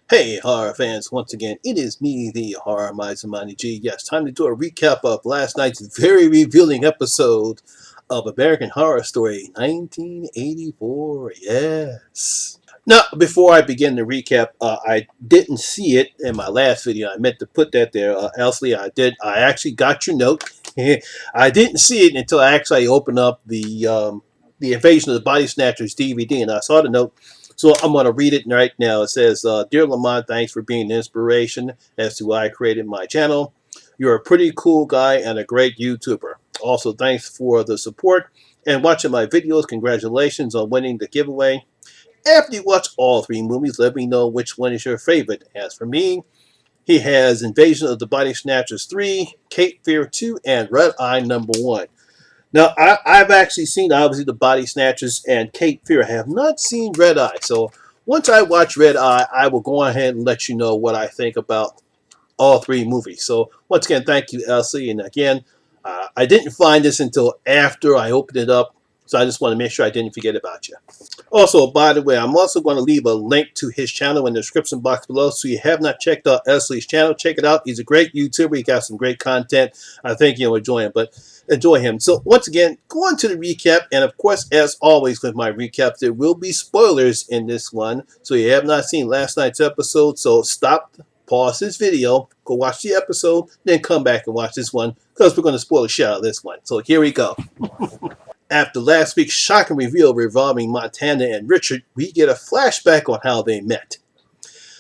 Hey, horror fans, once again, it is me, the Horror Miser Monty G. Yes, time to do a recap of last night's very revealing episode of American Horror Story 1984. Yes. Now, before I begin the recap, I didn't see it in my last video. I meant to put that there. Elsley, I did. I actually got your note. I didn't see it until I actually opened up the Invasion of the Body Snatchers DVD, and I saw the note. So I'm going to read it right now. It says, Dear Lamont, thanks for being an inspiration as to why I created my channel. You're a pretty cool guy and a great YouTuber. Also, thanks for the support and watching my videos. Congratulations on winning the giveaway. After you watch all three movies, let me know which one is your favorite. As for me, he has Invasion of the Body Snatchers 3, Cape Fear 2, and Red Eye number 1. Now, I've actually seen, obviously, the Body Snatchers and Cape Fear. I have not seen Red Eye. So once I watch Red Eye, I will go ahead and let you know what I think about all three movies. So once again, thank you, Elsie. And again, I didn't find this until after I opened it up. So I just want to make sure I didn't forget about you. Also, by the way, I'm also going to leave a link to his channel in the description box below. So you have not checked out Esley's channel, check it out. He's a great YouTuber. He got some great content. I think you'll enjoy him. But enjoy him. So once again, go on to the recap. And of course, as always with my recaps, there will be spoilers in this one. So you have not seen last night's episode. So stop, pause this video, go watch the episode, then come back and watch this one because we're going to spoil the shit out of this one. So here we go. After last week's shocking reveal revolving Montana and Richard, we get a flashback on how they met.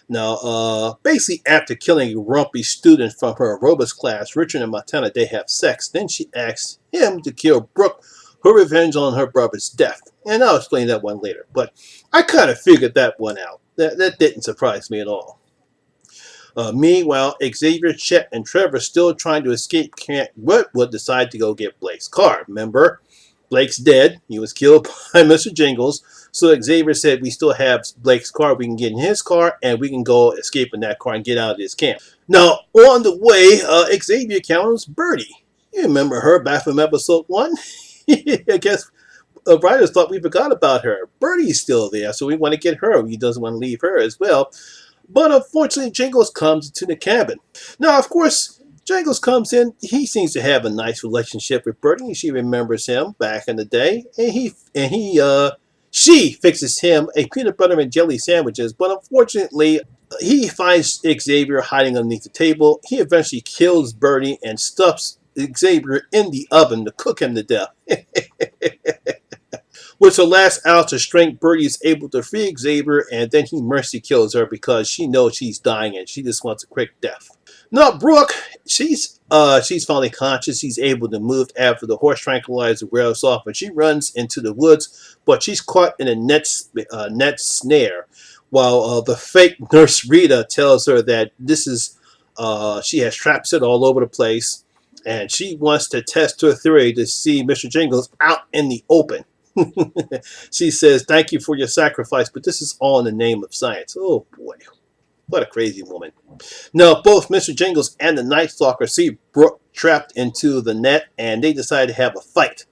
Now, basically after killing a grumpy student from her aerobics class, Richard and Montana, they have sex. Then she asks him to kill Brooke, her revenge on her brother's death. And I'll explain that one later. But I kind of figured that one out. That didn't surprise me at all. Meanwhile, Xavier, Chet, and Trevor still trying to escape Camp Redwood decide to go get Blake's car. Remember? Blake's dead. He was killed by Mr. Jingles. So Xavier said, we still have Blake's car. We can get in his car and we can go escape in that car and get out of this camp. Now, on the way, Xavier encounters Birdie. You remember her back from episode 1? I guess writers thought we forgot about her. Birdie's still there, so we want to get her. He doesn't want to leave her as well. But unfortunately, Jingles comes to the cabin. Now, of course, Jingles comes in. He seems to have a nice relationship with Birdie. She remembers him back in the day, and she fixes him a peanut butter and jelly sandwiches. But unfortunately, he finds Xavier hiding underneath the table. He eventually kills Birdie and stuffs Xavier in the oven to cook him to death. With her last ounce of strength, Birdie is able to free Xavier, and then he mercy kills her because she knows she's dying and she just wants a quick death. Now, Brooke, she's finally conscious. She's able to move after the horse tranquilizer wears off, and she runs into the woods, but she's caught in a net snare. While the fake nurse Rita tells her that she has traps it all over the place, and she wants to test her theory to see Mr. Jingles out in the open. She says, thank you for your sacrifice, but this is all in the name of science. Oh boy, what a crazy woman. Now, both Mr. Jingles and the Night Stalker see Brooke trapped into the net, and they decide to have a fight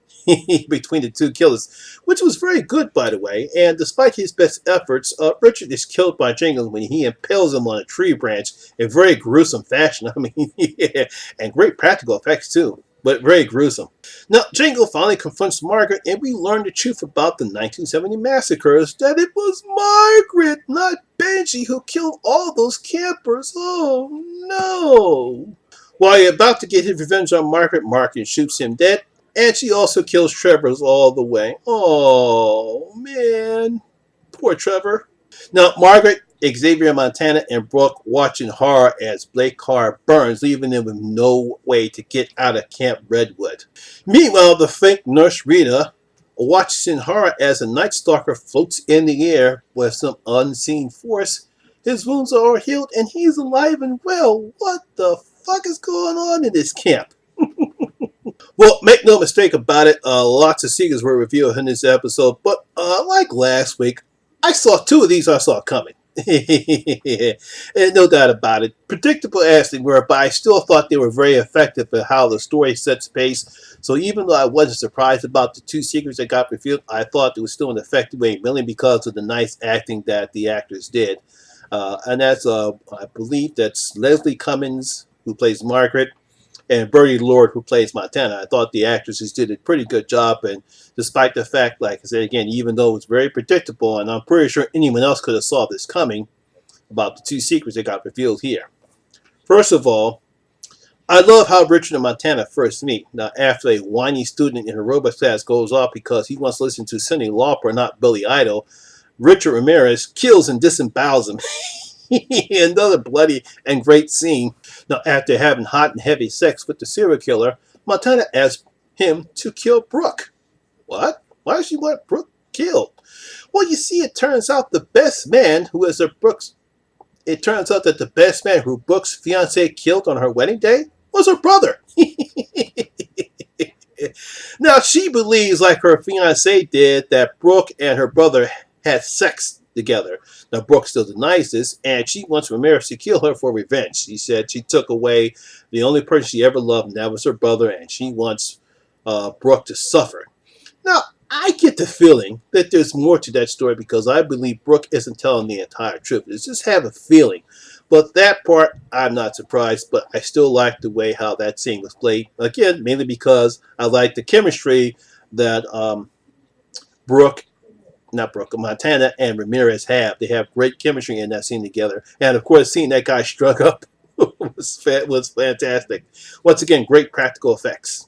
between the two killers, which was very good, by the way. And despite his best efforts, Richard is killed by Jingles when he impales him on a tree branch in very gruesome fashion. I mean, yeah, and great practical effects too, but very gruesome. Now, Jingle finally confronts Margaret, and we learn the truth about the 1970 massacres, that it was Margaret, not Benji, who killed all those campers. Oh, no. While he's about to get his revenge on Margaret shoots him dead, and she also kills Trevor's all the way. Oh, man. Poor Trevor. Now, Margaret, Xavier, Montana, and Brooke watching horror as Blake's car burns, leaving them with no way to get out of Camp Redwood. Meanwhile, the fake nurse Rita watches in horror as a Night Stalker floats in the air with some unseen force. His wounds are all healed and he's alive and well. What the fuck is going on in this camp? Well, make no mistake about it, lots of secrets were revealed in this episode, but like last week, I saw two of these I saw coming. And no doubt about it. Predictable as they were, but I still thought they were very effective in how the story sets pace. So even though I wasn't surprised about the two secrets that got revealed, I thought it was still an effective way, mainly because of the nice acting that the actors did. And that's I believe that's Leslie Cummins who plays Margaret, and Bertie Lord who plays Montana. I thought the actresses did a pretty good job, and despite the fact, like I said again, even though it was very predictable, and I'm pretty sure anyone else could have saw this coming about the two secrets that got revealed here. First of all, I love how Richard and Montana first meet. Now, after a whiny student in aerobics class goes off because he wants to listen to Cyndi Lauper, not Billy Idol, Richard Ramirez kills and disembowels him. Another bloody and great scene. Now, after having hot and heavy sex with the serial killer, Montana asks him to kill Brooke. What? Why does she want Brooke killed? Well, you see, it turns out the best man who is a Brooke's it turns out that the best man who Brooke's fiance killed on her wedding day was her brother. Now, she believes, like her fiance did, that Brooke and her brother had sex together. Now, Brooke still denies this, and she wants Ramirez to kill her for revenge. She said she took away the only person she ever loved, and that was her brother, and she wants Brooke to suffer. Now, I get the feeling that there's more to that story because I believe Brooke isn't telling the entire truth. I just have a feeling. But that part, I'm not surprised, but I still like the way how that scene was played. Again, mainly because I like the chemistry that Brooke, not Brooke, Montana and Ramirez have. They have great chemistry in that scene together. And of course, seeing that guy struck up was fantastic. Once again, great practical effects.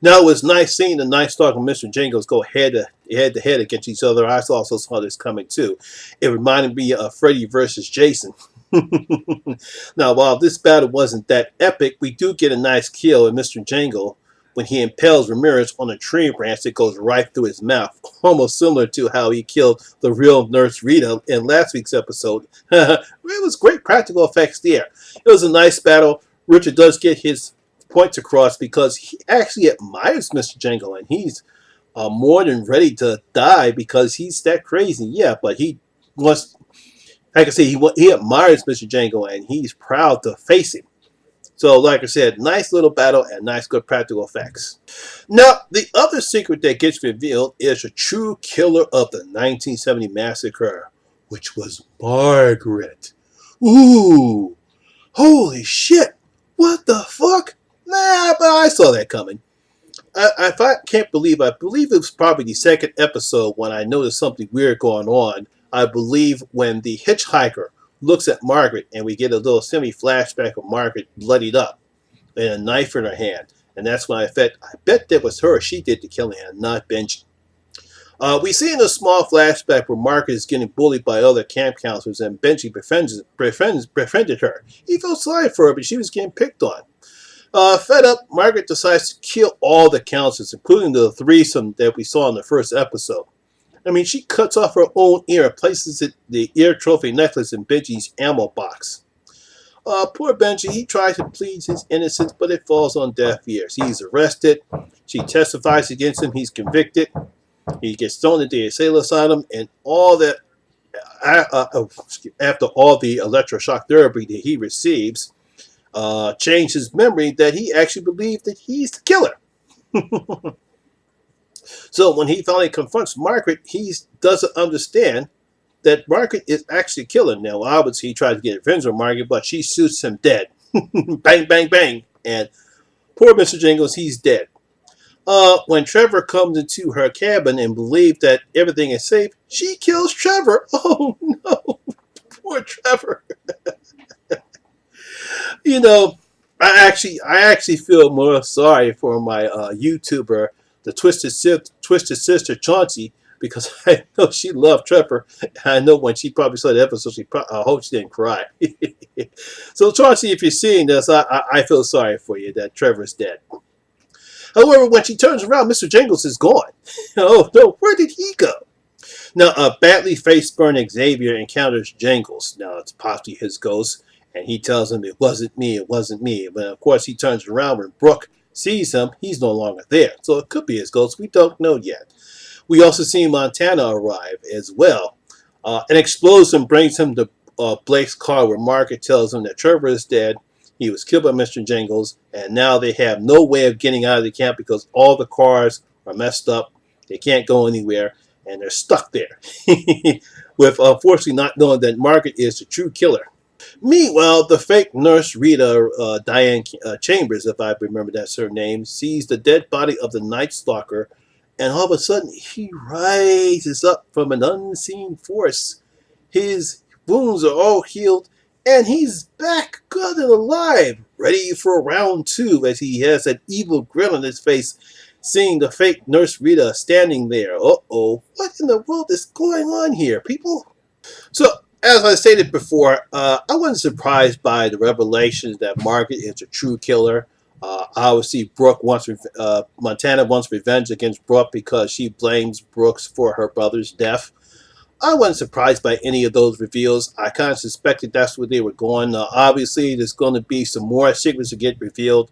Now, it was nice seeing the Night Stalker and Mr. Jingles go head to head against each other. I also saw this coming too. It reminded me of Freddy versus Jason. Now, while this battle wasn't that epic, we do get a nice kill in Mr. Jangle when he impales Ramirez on a tree branch that goes right through his mouth, almost similar to how he killed the real Nurse Rita in last week's episode. It was great practical effects there. It was a nice battle. Richard does get his points across because he actually admires Mr. Jangle, and he's more than ready to die because he's that crazy. Yeah, but he wants, like I said, he admires Mr. Jangle, and he's proud to face him. So, like I said, nice little battle and nice good practical effects. Now, the other secret that gets revealed is the true killer of the 1970 massacre, which was Margaret. Ooh, holy shit! What the fuck? Nah, but I saw that coming. I can't believe, I believe it was probably the second episode when I noticed something weird going on. I believe when the hitchhiker looks at Margaret and we get a little semi-flashback of Margaret bloodied up and a knife in her hand. And that's when I bet that was her. She did the killing and not Benji. We see in a small flashback where Margaret is getting bullied by other camp counselors and Benji befriended her. He felt sorry for her, but she was getting picked on. Fed up, Margaret decides to kill all the counselors, including the threesome that we saw in the first episode. I mean, she cuts off her own ear and places the ear trophy necklace in Benji's ammo box. Poor Benji, he tries to plead his innocence, but it falls on deaf ears. He's arrested. She testifies against him. He's convicted. He gets thrown into the asylum asylum, and all that. After all the electroshock therapy that he receives, changed his memory that he actually believed that he's the killer. So when he finally confronts Margaret, he doesn't understand that Margaret is actually killing. Now, obviously, he tries to get revenge on Margaret, but she shoots him dead. Bang, bang, bang. And poor Mr. Jingles, he's dead. When Trevor comes into her cabin and believes that everything is safe, she kills Trevor. Oh, no. Poor Trevor. You know, I actually feel more sorry for my YouTuber, the Twisted Sister Chauncey, because I know she loved Trevor. I know when she probably saw the episode, I hope she didn't cry. So Chauncey, if you're seeing this, I feel sorry for you that Trevor's dead. However, when she turns around, Mr. Jingles is gone. Oh no, where did he go? Now, a badly face-burning Xavier encounters Jingles. Now, it's possibly his ghost, and he tells him, it wasn't me, it wasn't me. But, of course, he turns around when Brooke sees him. He's no longer there. So it could be his ghost. We don't know yet. We also see Montana arrive as well. An explosion brings him to Blake's car where Margaret tells him that Trevor is dead. He was killed by Mr. Jingles, and now they have no way of getting out of the camp because all the cars are messed up. They can't go anywhere, and they're stuck there. with unfortunately not knowing that Margaret is the true killer. Meanwhile, the fake nurse Rita, Diane Chambers, if I remember that surname, sees the dead body of the Night Stalker, and all of a sudden he rises up from an unseen force. His wounds are all healed, and he's back good and alive, ready for round two as he has that evil grin on his face, seeing the fake nurse Rita standing there. Uh-oh, what in the world is going on here, people? So, as I stated before, I wasn't surprised by the revelations that Margaret is a true killer. Obviously, Montana wants revenge against Brooke because she blames Brooks for her brother's death. I wasn't surprised by any of those reveals. I kind of suspected that's where they were going. Obviously, there's going to be some more secrets to get revealed.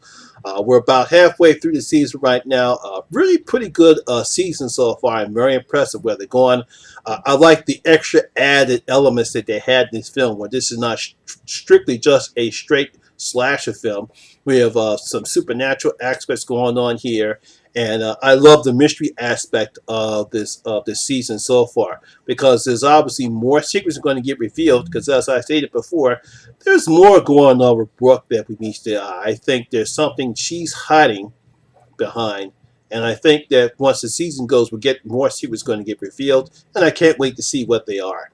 We're about halfway through the season right now. Really pretty good season so far. I'm very impressed with where they're going. I like the extra added elements that they had in this film, where this is not strictly just a straight slasher film. We have some supernatural aspects going on here. And I love the mystery aspect of this season so far, because there's obviously more secrets are going to get revealed. Because as I stated before, there's more going on with Brooke that we meet there. I think there's something she's hiding behind, and I think that once the season goes, we'll get more secrets going to get revealed, and I can't wait to see what they are.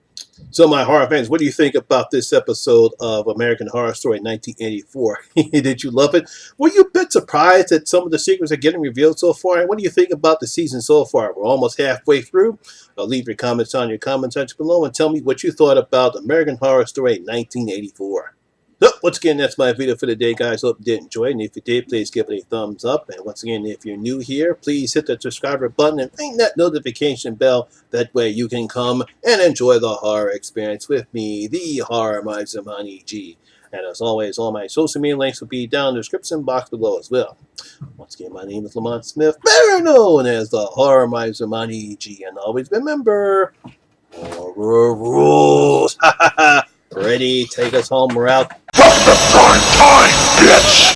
So, my horror fans, what do you think about this episode of American Horror Story 1984? Did you love it? Were you a bit surprised that some of the secrets are getting revealed so far? And what do you think about the season so far? We're almost halfway through. Leave your comments on your comment section below and tell me what you thought about American Horror Story 1984. So, once again, that's my video for the day, guys. Hope you did enjoy it. And if you did, please give it a thumbs up. And once again, if you're new here, please hit the subscriber button and ring that notification bell. That way you can come and enjoy the horror experience with me, the Horror Miser Monty G. And as always, all my social media links will be down in the description box below as well. Once again, my name is Lamont Smith, better known as the Horror Miser Monty G. And always remember, horror rules. Ready? Take us home. We're out. From the prime time, bitch!